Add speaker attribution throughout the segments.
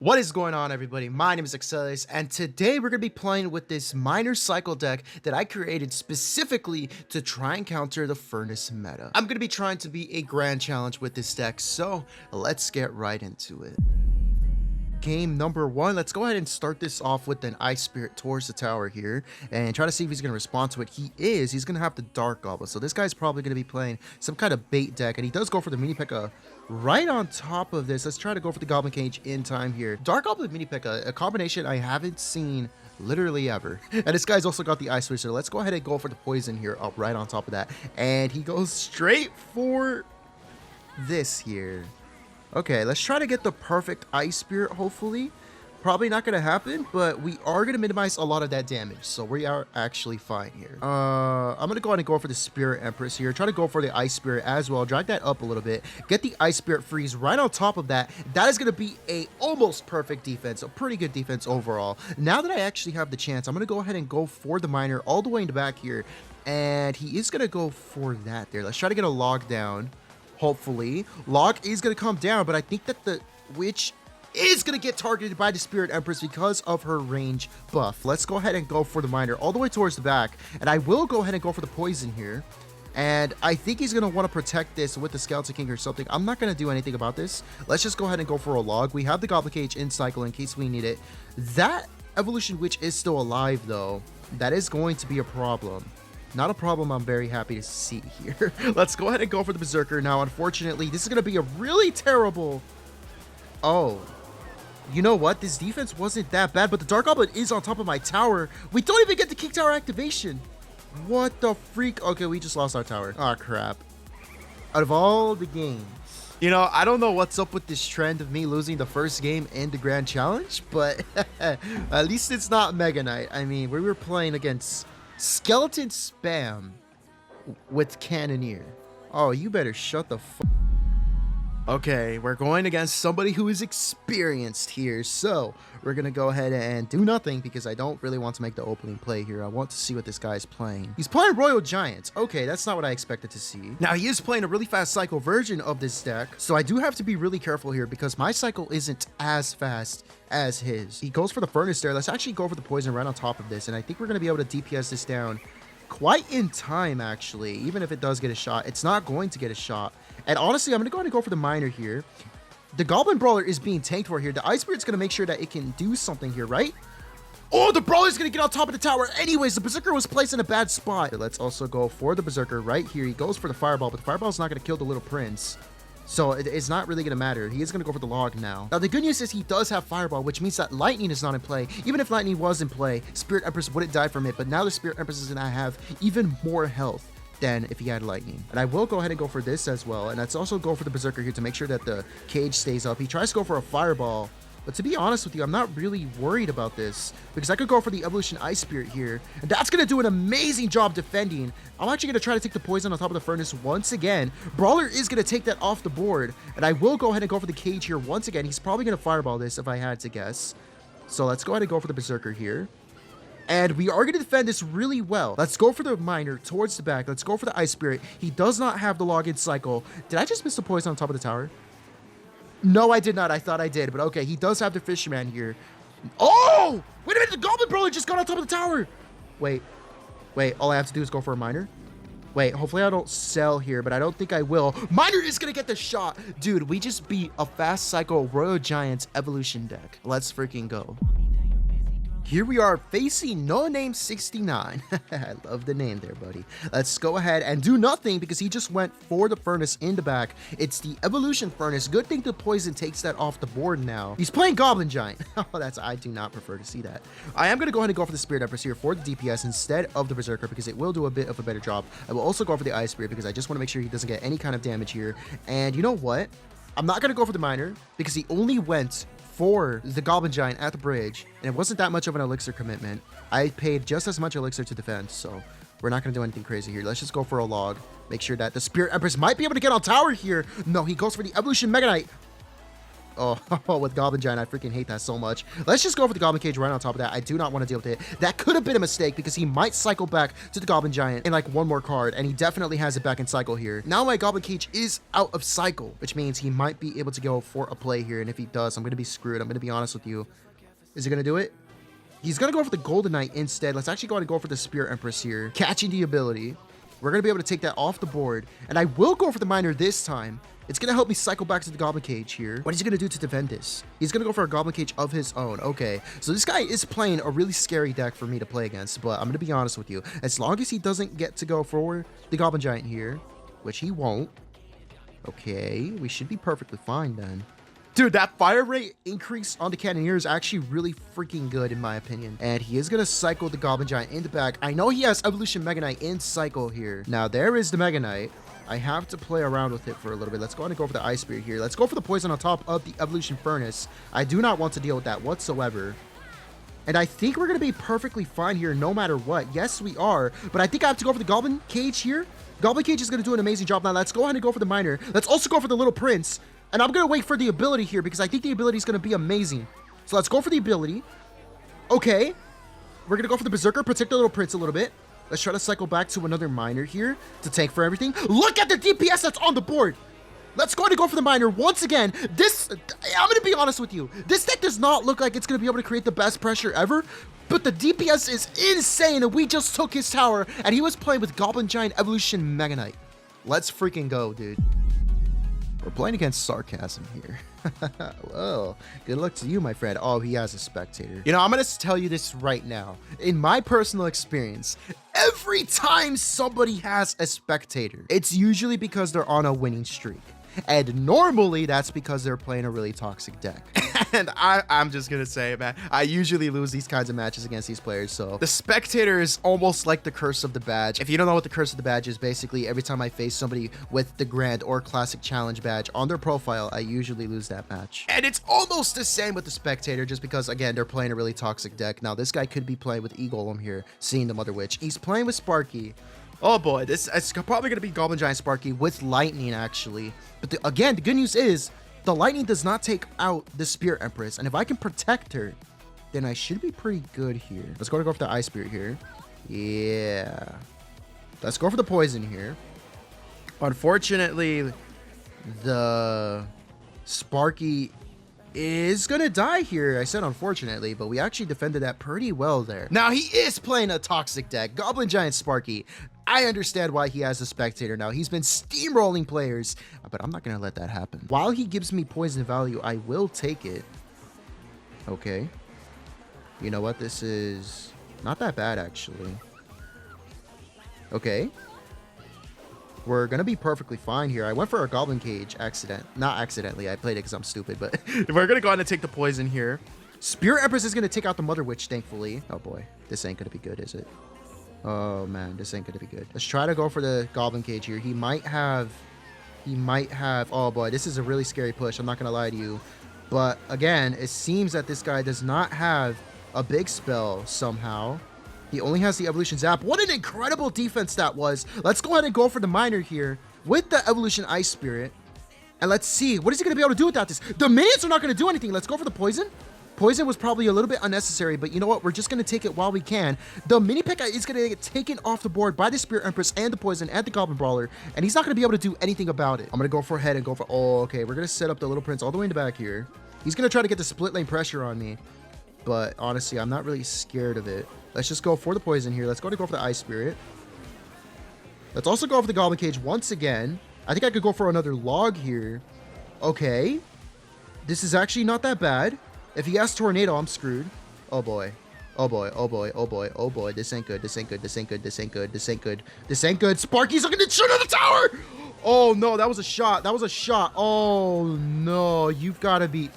Speaker 1: What is going on, everybody? My name is Excelius, and today we're going to be playing with this minor cycle deck that I created specifically to try and counter the Furnace meta. I'm going to be trying to be a grand challenge with this deck, so let's get right into it. Game number one, let's go ahead and start this off with an Ice Spirit towards the tower here and try to see if he's going to respond to it. He's going to have the Dark Goblin, so this guy's probably going to be playing some kind of bait deck, and he does go for the Mini P.E.K.K.A. right on top of this. Let's try to go for the Goblin Cage in time here. Dark Goblin Mini P.E.K.K.A., a combination I haven't seen literally ever. And this guy's also got the Ice Switch, so let's go ahead and go for the Poison here up right on top of that. And he goes straight for this here. Okay, let's try to get the perfect Ice Spirit, hopefully. Probably not going to happen, but we are going to minimize a lot of that damage, so we are actually fine here. I'm going to go ahead and go for the Spirit Empress here. Try to go for the Ice Spirit as well. Drag that up a little bit. Get the Ice Spirit freeze right on top of that. That is going to be a almost perfect defense, a pretty good defense overall. Now that I actually have the chance, I'm going to go ahead and go for the Miner all the way in the back here, and he is going to go for that there. Let's try to get a log down. Hopefully, log is going to come down, but I think that the witch is going to get targeted by the Spirit Empress because of her range buff. Let's go ahead and go for the Miner all the way towards the back, and I will go ahead and go for the Poison here. And I think he's going to want to protect this with the Skeleton King or something. I'm not going to do anything about this. Let's just go ahead and go for a log. We have the Goblin Cage in cycle in case we need it. That Evolution Witch is still alive, though. That is going to be a problem. Not a problem I'm very happy to see here. Let's go ahead and go for the Berserker. Now, unfortunately, this is going to be a really terrible... Oh. You know what? This defense wasn't that bad, but the Dark Goblin is on top of my tower. We don't even get the King Tower activation. What the freak? Okay, we just lost our tower. Oh, crap. Out of all the games... You know, I don't know what's up with this trend of me losing the first game in the Grand Challenge, but at least it's not Mega Knight. I mean, we were playing against... Skeleton Spam with Cannoneer. Oh, you better shut the fuck. Okay, we're going against somebody who is experienced here, so we're gonna go ahead and do nothing because I don't really want to make the opening play here. I want to see what this guy's playing. He's playing Royal Giants. Okay, that's not what I expected to see. Now, he is playing a really fast cycle version of this deck, so I do have to be really careful here because my cycle isn't as fast as his. He goes for the Furnace there. Let's actually go for the Poison right on top of this, and I think we're going to be able to DPS this down quite in time, actually. Even if it does get a shot, it's not going to get a shot. And honestly, I'm going to go ahead and go for the Miner here. The Goblin Brawler is being tanked for here. The Ice Spirit's going to make sure that it can do something here, right? Oh, the Brawler's going to get on top of the tower. Anyways, the Berserker was placed in a bad spot. Let's also go for the Berserker right here. He goes for the Fireball, but the Fireball's not going to kill the little Prince. So it's not really going to matter. He is going to go for the log now. Now, the good news is he does have Fireball, which means that Lightning is not in play. Even if Lightning was in play, Spirit Empress wouldn't die from it. But now the Spirit Empress is going to have even more health than if he had Lightning. And I will go ahead and go for this as well. And let's also go for the Berserker here to make sure that the cage stays up. He tries to go for a Fireball. But to be honest with you, I'm not really worried about this because I could go for the Evolution Ice Spirit here. And that's going to do an amazing job defending. I'm actually going to try to take the Poison on top of the Furnace once again. Brawler is going to take that off the board. And I will go ahead and go for the cage here once again. He's probably going to Fireball this if I had to guess. So let's go ahead and go for the Berserker here. And we are going to defend this really well. Let's go for the Miner towards the back. Let's go for the Ice Spirit. He does not have the login cycle. Did I just miss the Poison on top of the tower? No, I did not. I thought I did, but okay. He does have the Fisherman here. Oh! Wait a minute. The Goblin Brawler just got on top of the tower. Wait. All I have to do is go for a Miner. Wait, hopefully I don't sell here, but I don't think I will. Miner is going to get the shot. Dude, we just beat a fast cycle Royal Giants evolution deck. Let's freaking go. Here we are facing No Name 69. I love the name there, buddy. Let's go ahead and do nothing because he just went for the Furnace in the back. It's the Evolution Furnace. Good thing the Poison takes that off the board now. He's playing Goblin Giant. Oh, I do not prefer to see that. I am going to go ahead and go for the Spirit Empress here for the DPS instead of the Berserker because it will do a bit of a better job. I will also go for the Ice Spirit because I just want to make sure he doesn't get any kind of damage here. And you know what? I'm not going to go for the Miner because he only went for the Goblin Giant at the bridge, and it wasn't that much of an elixir commitment. I paid just as much elixir to defend, so we're not going to do anything crazy here. Let's just go for a log. Make sure that the Spirit Empress might be able to get on tower here. No, he goes for the Evolution Mega Knight. Oh, with Goblin Giant, I freaking hate that so much. Let's just go for the Goblin Cage right on top of that. I do not want to deal with it. That could have been a mistake because he might cycle back to the Goblin Giant in like one more card, and he definitely has it back in cycle here. Now my Goblin Cage is out of cycle, which means he might be able to go for a play here, and if he does, I'm going to be screwed. I'm going to be honest with you. Is he going to do it? He's going to go for the Golden Knight instead. Let's actually go ahead and go for the Spirit Empress here. Catching the ability. We're going to be able to take that off the board. And I will go for the Miner this time. It's going to help me cycle back to the Goblin Cage here. What is he going to do to defend this? He's going to go for a Goblin Cage of his own. Okay, so this guy is playing a really scary deck for me to play against. But I'm going to be honest with you. As long as he doesn't get to go for the Goblin Giant here, which he won't. Okay, we should be perfectly fine then. Dude, that fire rate increase on the Cannoneer is actually really freaking good in my opinion. And he is going to cycle the Goblin Giant in the back. I know he has Evolution Mega Knight in cycle here. Now, there is the Mega Knight. I have to play around with it for a little bit. Let's go ahead and go for the Ice Spirit here. Let's go for the poison on top of the Evolution Furnace. I do not want to deal with that whatsoever. And I think we're going to be perfectly fine here no matter what. Yes, we are. But I think I have to go for the Goblin Cage here. Goblin Cage is going to do an amazing job. Now, let's go ahead and go for the Miner. Let's also go for the Little Prince. And I'm going to wait for the ability here because I think the ability is going to be amazing. So let's go for the ability. Okay. We're going to go for the Berserker, protect the Little Prince a little bit. Let's try to cycle back to another Miner here to tank for everything. Look at the DPS that's on the board. Let's go ahead and go for the Miner once again. I'm going to be honest with you. This deck does not look like it's going to be able to create the best pressure ever. But the DPS is insane. And we just took his tower. And he was playing with Goblin Giant Evolution Mega Knight. Let's freaking go, dude. We're playing against Sarcasm here. Well, good luck to you, my friend. Oh, he has a Spectator. You know, I'm going to tell you this right now. In my personal experience, every time somebody has a Spectator, it's usually because they're on a winning streak. And normally that's because they're playing a really toxic deck. And I'm just gonna say, man, I usually lose these kinds of matches against these players. So the Spectator is almost like the curse of the badge. If you don't know what the curse of the badge is, basically every time I face somebody with the Grand or Classic Challenge badge on their profile, I usually lose that match. And it's almost the same with the Spectator, just because again they're playing a really toxic deck. Now this guy could be playing with E-Golem here, seeing the Mother Witch. He's playing with Sparky. Oh boy, this is probably going to be Goblin Giant Sparky with Lightning, actually. But again, the good news is the Lightning does not take out the Spirit Empress. And if I can protect her, then I should be pretty good here. Let's go for the Ice Spirit here. Yeah. Let's go for the Poison here. Unfortunately, the Sparky is gonna die here. I said unfortunately, but we actually defended that pretty well there. Now he is playing a toxic deck. Goblin Giant Sparky. I understand why he has a Spectator now. He's been steamrolling players, but I'm not gonna let that happen. While he gives me poison value, I will take it. Okay. You know what? This is not that bad, actually. Okay. We're going to be perfectly fine here. I went for a Goblin Cage not accidentally. I played it because I'm stupid, but we're going to go ahead and take the poison here. Spirit Empress is going to take out the Mother Witch, thankfully. Oh boy, this ain't going to be good, is it? Oh man, this ain't going to be good. Let's try to go for the Goblin Cage here. He might have, oh boy, this is a really scary push. I'm not going to lie to you. But again, it seems that this guy does not have a big spell somehow. He only has the Evolution Zap. What an incredible defense that was. Let's go ahead and go for the Miner here with the Evolution Ice Spirit. And let's see. What is he going to be able to do without this? The minions are not going to do anything. Let's go for the Poison. Poison was probably a little bit unnecessary, but you know what? We're just going to take it while we can. The Mini P.E.K.K.A. is going to get taken off the board by the Spirit Empress and the Poison and the Goblin Brawler, and he's not going to be able to do anything about it. I'm going to go for ahead and go for... Oh, okay. We're going to set up the Little Prince all the way in the back here. He's going to try to get the split lane pressure on me, but honestly, I'm not really scared of it. Let's just go for the Poison here. Let's go for the Ice Spirit. Let's also go for the Goblin Cage once again. I think I could go for another log here. Okay. This is actually not that bad. If he has Tornado, I'm screwed. Oh boy. Oh boy. Oh boy. Oh boy. Oh boy. This ain't good. This ain't good. This ain't good. This ain't good. This ain't good. This ain't good. Sparky's looking to shoot at the tower. Oh no, that was a shot. That was a shot. Oh no, you've got to be...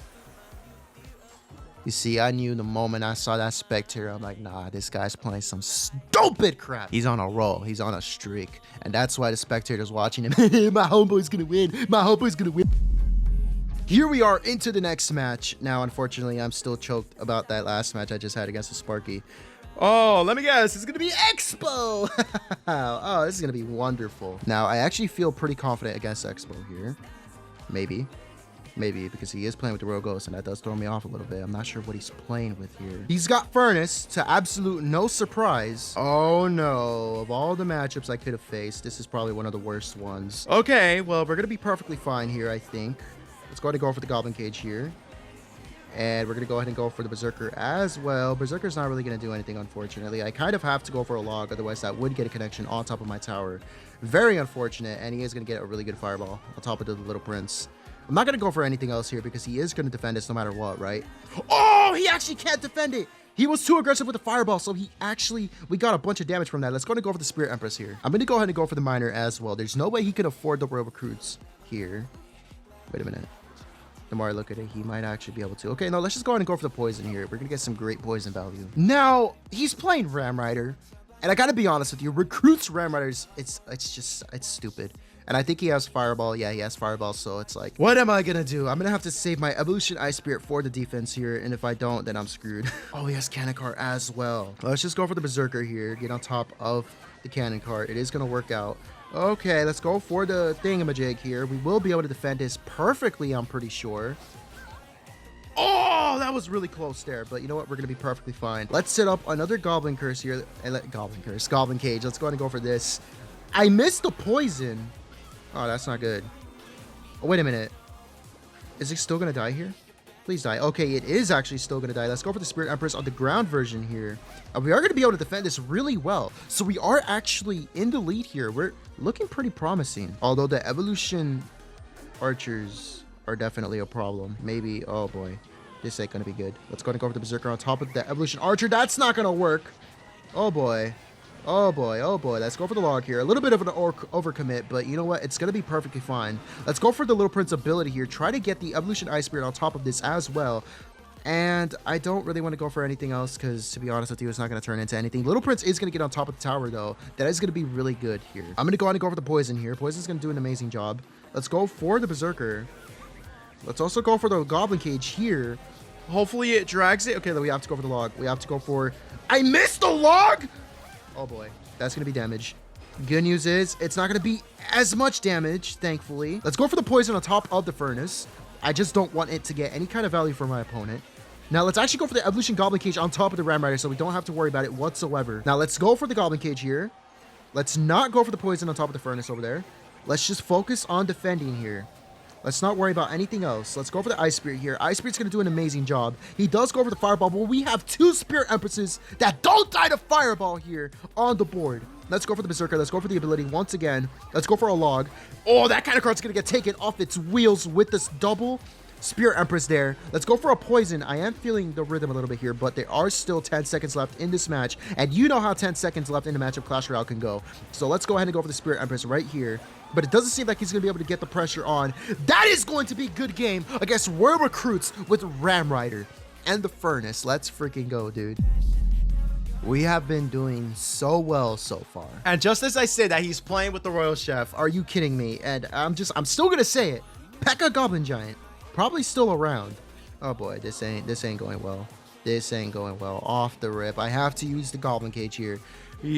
Speaker 1: You see, I knew the moment I saw that Spectator, I'm like, nah, this guy's playing some stupid crap. He's on a roll. He's on a streak. And that's why the Spectator's watching him. My homeboy's gonna win. My homeboy's gonna win. Here we are into the next match. Now, unfortunately, I'm still choked about that last match I just had against the Sparky. Oh, let me guess. It's going to be Expo. Oh, this is going to be wonderful. Now, I actually feel pretty confident against Expo here. Maybe. Maybe because he is playing with the Royal Ghost, and that does throw me off a little bit. I'm not sure what he's playing with here. He's got Furnace, to absolute no surprise. Oh no, of all the matchups I could have faced, this is probably one of the worst ones. Okay, well, we're gonna be perfectly fine here, I think. Let's go ahead and go for the Goblin Cage here. And we're going to go ahead and go for the Berserker as well. Berserker's not really going to do anything, unfortunately. I kind of have to go for a log, otherwise that would get a connection on top of my tower. Very unfortunate, and he is going to get a really good fireball on top of the Little Prince. I'm not going to go for anything else here because he is going to defend us no matter what, right? Oh, he actually can't defend it. He was too aggressive with the fireball, so we got a bunch of damage from that. Let's go and go for the Spirit Empress here. I'm going to go ahead and go for the Miner as well. There's no way he could afford the Royal Recruits here. Wait a minute. The more I look at it, he might actually be able to. Okay, no, let's just go ahead and go for the poison here. We're gonna get some great poison value. Now, he's playing Ram Rider, and I gotta be honest with you, recruits Ram Riders, it's stupid. And I think he has Fireball. Yeah, he has Fireball, so it's like, what am I gonna do? I'm gonna have to save my Evolution Ice Spirit for the defense here, and if I don't, then I'm screwed. Oh, he has Cannon Cart as well. Let's just go for the Berserker here, get on top of the Cannon Cart. It is gonna work out. Okay, let's go for the thingamajig here. We will be able to defend this perfectly, I'm pretty sure. Oh, that was really close there, but you know what? We're going to be perfectly fine. Let's set up another Goblin Curse here. Goblin Cage. Let's go ahead and go for this. I missed the poison. Oh, that's not good. Oh, wait a minute. Is he still going to die here? Please die. Okay, it is actually still going to die. Let's go for the Spirit Empress on the ground version here. We are going to be able to defend this really well. So we are actually in the lead here. We're looking pretty promising. Although the Evolution Archers are definitely a problem. Maybe, oh boy, this ain't going to be good. Let's go ahead and go for the Berserker on top of the Evolution Archer. That's not going to work. Oh boy. Oh boy, oh boy. Let's go for the log here. A little bit of an overcommit, but you know what? It's going to be perfectly fine. Let's go for the Little Prince ability here. Try to get the Evolution Ice Spirit on top of this as well. And I don't really want to go for anything else because, to be honest with you, it's not going to turn into anything. Little Prince is going to get on top of the tower, though. That is going to be really good here. I'm going to go ahead and go for the Poison here. Poison's going to do an amazing job. Let's go for the Berserker. Let's also go for the Goblin Cage here. Hopefully it drags it. Okay, then we have to go for the log. We have to go for... I missed the log! Oh boy, that's gonna be damage. Good news is it's not gonna be as much damage, thankfully. Let's go for the poison on top of the furnace. I just don't want it to get any kind of value for my opponent. Now let's actually go for the Evolution Goblin Cage on top of the Ram Rider so we don't have to worry about it whatsoever. Now let's go for the Goblin Cage here. Let's not go for the poison on top of the furnace over there. Let's just focus on defending here. Let's not worry about anything else. Let's go for the Ice Spirit here. Ice Spirit's going to do an amazing job. He does go for the Fireball, but we have two Spirit Empresses that don't die to Fireball here on the board. Let's go for the Berserker. Let's go for the ability once again. Let's go for a log. Oh, that kind of card's going to get taken off its wheels with this double Spirit Empress there. Let's go for a poison. I am feeling the rhythm a little bit here, but there are still 10 seconds left in this match, and you know how 10 seconds left in a match of Clash Royale can go. So let's go ahead and go for the Spirit Empress right here. But it doesn't seem like he's going to be able to get the pressure on. That is going to be a good game against Royal Recruits with Ram Rider and the Furnace. Let's freaking go, dude. We have been doing so well so far. And just as I said that he's playing with the Royal Chef, are you kidding me? And I'm still going to say it. P.E.K.K.A. Goblin Giant. Probably still around. Oh boy, this ain't going well. This ain't going well. Off the rip. I have to use the Goblin Cage here.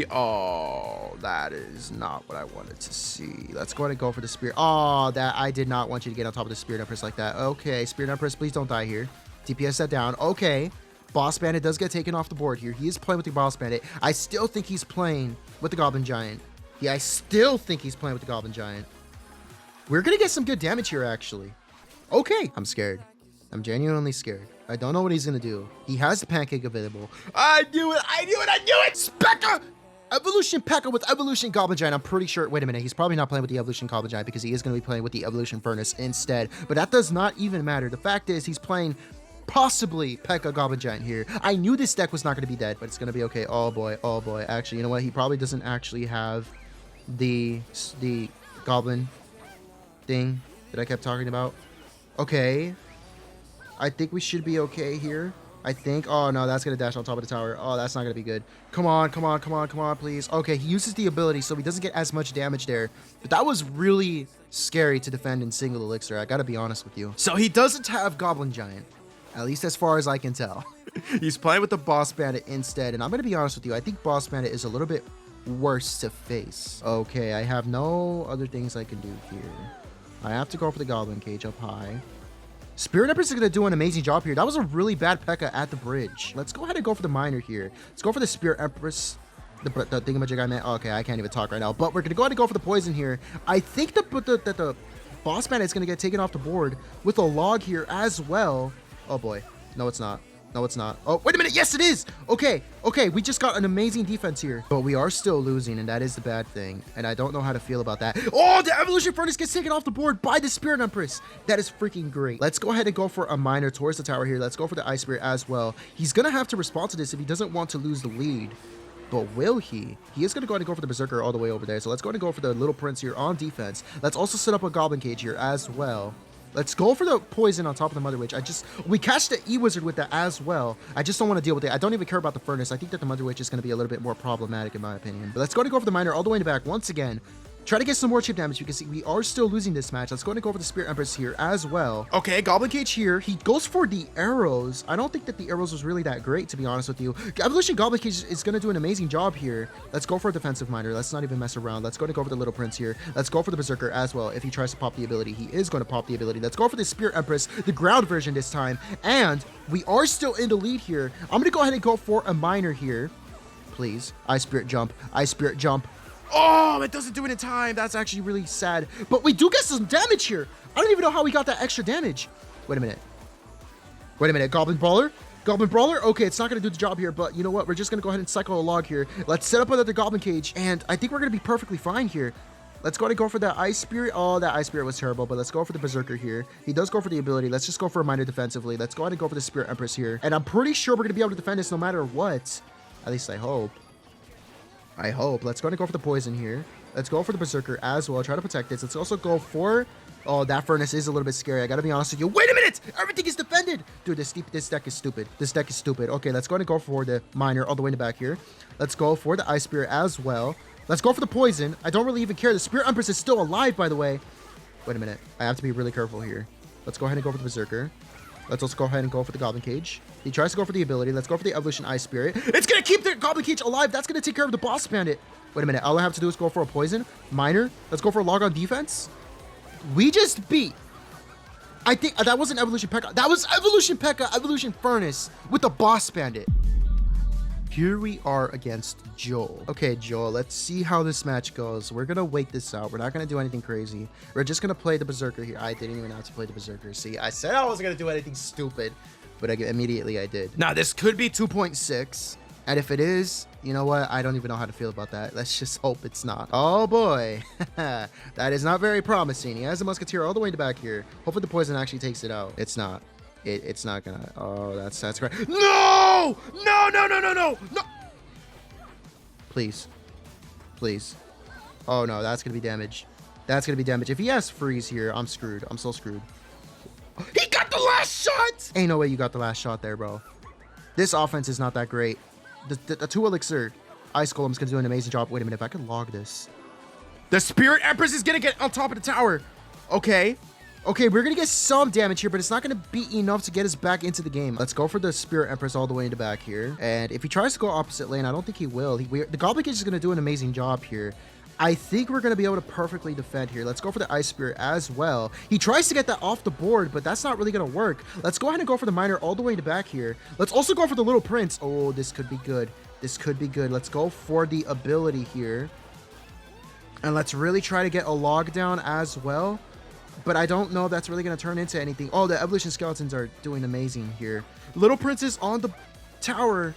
Speaker 1: Oh, that is not what I wanted to see. Let's go ahead and go for the Spirit. Oh, that I did not want you to get on top of the Spirit Empress like that. Okay, Spirit Empress, please don't die here. DPS that down. Okay. Boss Bandit does get taken off the board here. He is playing with the Boss Bandit. I still think he's playing with the Goblin Giant. Yeah, I still think he's playing with the Goblin Giant. We're going to get some good damage here, actually. Okay. I'm scared. I'm genuinely scared. I don't know what he's going to do. He has the pancake available. I knew it. I knew it. I knew it. Spectre. Evolution P.E.K.K.A. with Evolution Goblin Giant. I'm pretty sure. Wait a minute. He's probably not playing with the Evolution Goblin Giant because he is going to be playing with the Evolution Furnace instead. But that does not even matter. The fact is he's playing possibly P.E.K.K.A. Goblin Giant here. I knew this deck was not going to be dead, but it's going to be okay. Oh boy. Oh boy. Actually, you know what? He probably doesn't actually have the Goblin thing that I kept talking about. Okay. I think we should be okay here. I think. Oh, no, that's going to dash on top of the tower. Oh, that's not going to be good. Come on, come on, come on, come on, please. Okay, he uses the ability, so he doesn't get as much damage there. But that was really scary to defend in single elixir. I got to be honest with you. So he doesn't have Goblin Giant, at least as far as I can tell. He's playing with the Boss Bandit instead. And I'm going to be honest with you. I think Boss Bandit is a little bit worse to face. Okay, I have no other things I can do here. I have to go for the Goblin Cage up high. Spirit Empress is going to do an amazing job here. That was a really bad P.E.K.K.A at the bridge. Let's go ahead and go for the miner here. Let's go for the Spirit Empress. The thingamajig I meant. Okay, I can't even talk right now. But we're going to go ahead and go for the poison here. I think that the boss bandit is going to get taken off the board with a log here as well. Oh boy. No, it's not. No, it's not. Oh, wait a minute. Yes, it is. Okay. Okay. We just got an amazing defense here, but we are still losing, and that is the bad thing. And I don't know how to feel about that. Oh, the evolution furnace gets taken off the board by the Spirit Empress. That is freaking great. Let's go ahead and go for a miner towards the tower here. Let's go for the Ice Spirit as well. He's going to have to respond to this if he doesn't want to lose the lead. But will he? He is going to go ahead and go for the Berserker all the way over there. So let's go ahead and go for the Little Prince here on defense. Let's also set up a Goblin Cage here as well. Let's go for the poison on top of the Mother Witch. We catch the E-Wizard with that as well. I just don't want to deal with it. I don't even care about the Furnace. I think that the Mother Witch is going to be a little bit more problematic in my opinion. But let's go ahead and go for the Miner all the way in the back once again. Try to get some more chip damage because we are still losing this match. Let's go ahead and go for the Spirit Empress here as well. Okay, Goblin Cage here. He goes for the arrows. I don't think that the arrows was really that great, to be honest with you. Evolution Goblin Cage is going to do an amazing job here. Let's go for a defensive miner. Let's not even mess around. Let's go ahead and go for the Little Prince here. Let's go for the Berserker as well. If he tries to pop the ability, he is going to pop the ability. Let's go for the Spirit Empress, the ground version this time. And we are still in the lead here. I'm going to go ahead and go for a miner here. Please. Ice Spirit jump. Ice Spirit jump. Oh, it doesn't do it in time. That's actually really sad. But we do get some damage here. I don't even know how we got that extra damage. Wait a minute. Wait a minute. Goblin Brawler? Goblin Brawler? Okay, it's not going to do the job here, but you know what? We're just going to go ahead and cycle a log here. Let's set up another Goblin Cage, and I think we're going to be perfectly fine here. Let's go ahead and go for that Ice Spirit. Oh, that Ice Spirit was terrible, but let's go for the Berserker here. He does go for the ability. Let's just go for a miner defensively. Let's go ahead and go for the Spirit Empress here. And I'm pretty sure we're going to be able to defend this no matter what. At least I hope. I hope. Let's go ahead and go for the poison here. Let's go for the Berserker as well. Try to protect this. Let's also go for... Oh, that furnace is a little bit scary. I gotta be honest with you. Wait a minute! Everything is defended! Dude, this deck is stupid. This deck is stupid. Okay, let's go ahead and go for the miner all the way in the back here. Let's go for the Ice Spirit as well. Let's go for the poison. I don't really even care. The Spirit Empress is still alive, by the way. Wait a minute. I have to be really careful here. Let's go ahead and go for the Berserker. Let's also go ahead and go for the Goblin Cage. He tries to go for the ability. Let's go for the Evolution Ice Spirit. It's going to keep the Goblin Cage alive. That's going to take care of the boss bandit. Wait a minute. All I have to do is go for a poison. Miner. Let's go for a log on defense. We just beat. I think that wasn't Evolution P.E.K.K.A. That was Evolution P.E.K.K.A. Evolution Furnace with the boss bandit. Here we are against Joel. Okay, Joel, let's see how this match goes. We're going to wait this out. We're not going to do anything crazy. We're just going to play the Berserker here. I didn't even have to play the Berserker. See, I said I wasn't going to do anything stupid, but immediately I did. Now, this could be 2.6. And if it is, you know what? I don't even know how to feel about that. Let's just hope it's not. Oh, boy. That is not very promising. He has a Musketeer all the way in the back here. Hopefully the poison actually takes it out. It's not. It's not gonna. Oh, that's great. No! No! No! No! No! No! No! Please, please. Oh no, that's gonna be damage. That's gonna be damage. If he has freeze here, I'm screwed. I'm so screwed. He got the last shot. Ain't no way you got the last shot there, bro. This offense is not that great. The 2 elixir Ice Golem's gonna do an amazing job. Wait a minute, if I could log this. The Spirit Empress is gonna get on top of the tower. Okay. Okay, we're going to get some damage here, but it's not going to be enough to get us back into the game. Let's go for the Spirit Empress all the way in the back here. And if he tries to go opposite lane, I don't think he will. The Goblin Cage is going to do an amazing job here. I think we're going to be able to perfectly defend here. Let's go for the Ice Spirit as well. He tries to get that off the board, but that's not really going to work. Let's go ahead and go for the Miner all the way in the back here. Let's also go for the Little Prince. Oh, this could be good. This could be good. Let's go for the ability here. And let's really try to get a log down as well. But I don't know if that's really going to turn into anything. Oh, the Evolution Skeletons are doing amazing here. Little Prince is on the tower.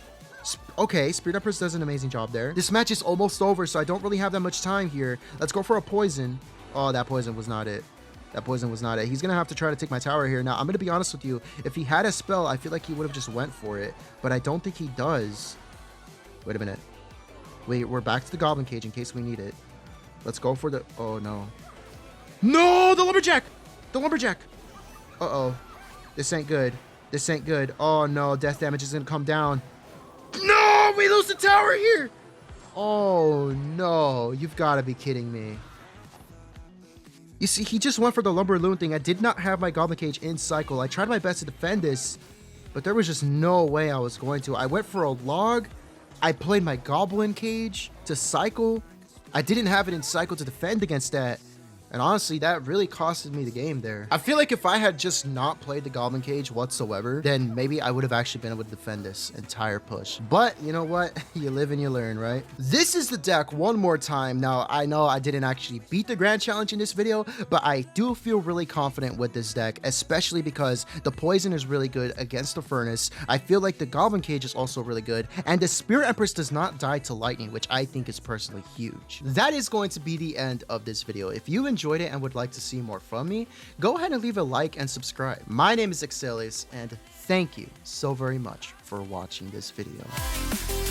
Speaker 1: Okay, Spirit Empress does an amazing job there. This match is almost over, so I don't really have that much time here. Let's go for a poison. Oh, that poison was not it. That poison was not it. He's going to have to try to take my tower here. Now, I'm going to be honest with you. If he had a spell, I feel like he would have just went for it. But I don't think he does. Wait a minute. Wait, we're back to the Goblin Cage in case we need it. Let's go for the... Oh, no. No, the Lumberjack! The Lumberjack! Uh-oh. This ain't good. This ain't good. Oh, no. Death damage is going to come down. No! We lose the tower here! Oh, no. You've got to be kidding me. You see, he just went for the Lumberloon thing. I did not have my Goblin Cage in cycle. I tried my best to defend this, but there was just no way I was going to. I went for a log. I played my Goblin Cage to cycle. I didn't have it in cycle to defend against that. And honestly, that really costed me the game there. I feel like if I had just not played the Goblin Cage whatsoever, then maybe I would have actually been able to defend this entire push. But you know what? You live and you learn, right? This is the deck one more time. Now, I know I didn't actually beat the Grand Challenge in this video, but I do feel really confident with this deck, especially because the Poison is really good against the Furnace. I feel like the Goblin Cage is also really good, and the Spirit Empress does not die to lightning, which I think is personally huge. That is going to be the end of this video. If you enjoyed it and would like to see more from me, go ahead and leave a like and subscribe. My name is Exilius, and thank you so very much for watching this video.